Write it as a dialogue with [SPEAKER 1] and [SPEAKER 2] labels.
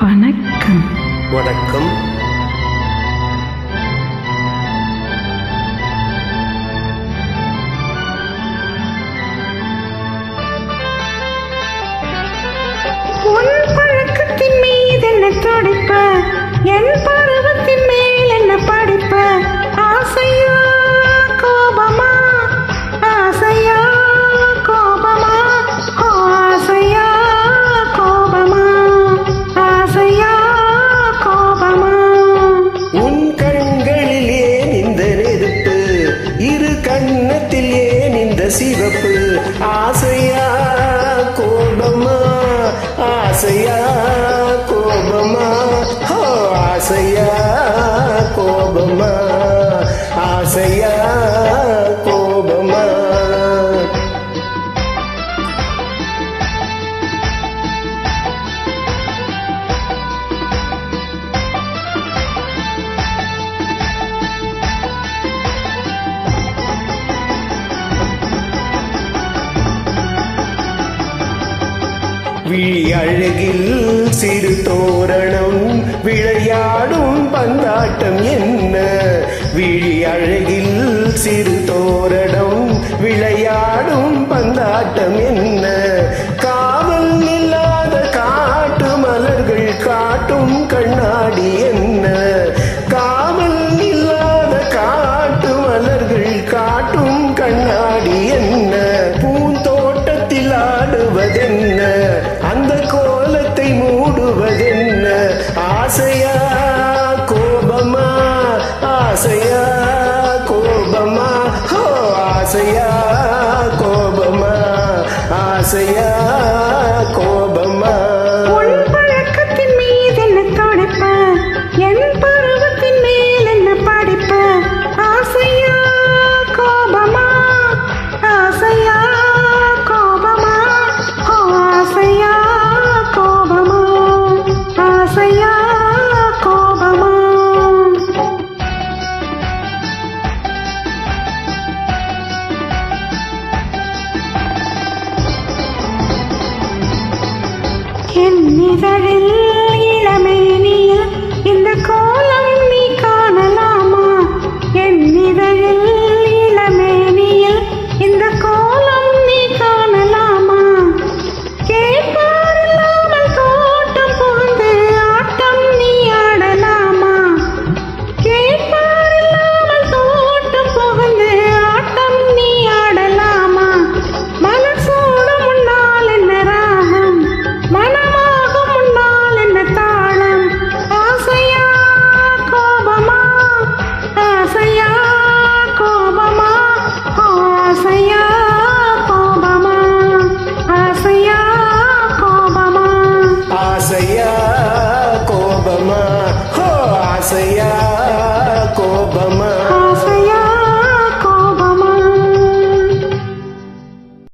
[SPEAKER 1] வணக்கம்.
[SPEAKER 2] வணக்கம்.
[SPEAKER 1] உன் பழக்கத்தின் மீது என்ன துடிப்ப, என் பருவத்தின் மேல் என்ன படிப்ப, ஆசையா கோபமா, ஆசையா கோபமா, ஓ ஆசையா கோபமா, ஆசையா கோபமா.
[SPEAKER 2] உன் கண்களில் ஏன் இந்த நெருப்பு, இரு கண்ணத்தில் ஏன் இந்த சிவப்பு, ஆசையா கோபமா, ஆசையா கோபமா, ஹோ ஆசையா கோபமா, ஆசையா கோபமா. விழி அழகில் சிறு தோரணம் விளையாடும் பந்தாட்டம் என்ன, விழி அழகில் சிறு தோரணம் விளையாடும் பந்தாட்டம் என்ன, காவல் இல்லாத காட்டு மலர்கள் காட்டும் கண்ணாடி என்ன, காவல் இல்லாத காட்டு மலர்கள் காட்டும் கண்ணாடி என்ன, பூந்தோட்டத்தில் ஆடுவதென்ன, அந்த கோலத்தை மூடுவதென்ன, ஆசையா கோபமா, ஆசையா கோபமா, ஹோ ஆசையா கோபமா, ஆசையா கோபமா.
[SPEAKER 1] உன் பழக்கத்தின் மீது என்ன துடிப்ப, என் பருவத்தின் மேல் என்ன படிப்ப, ஆசையா கோபமா, ஆசையா கோபமா, ஓ ஆசையா கோபமா, ஆசையா கோபமா. என் இதழில் இளமேனியில் இந்த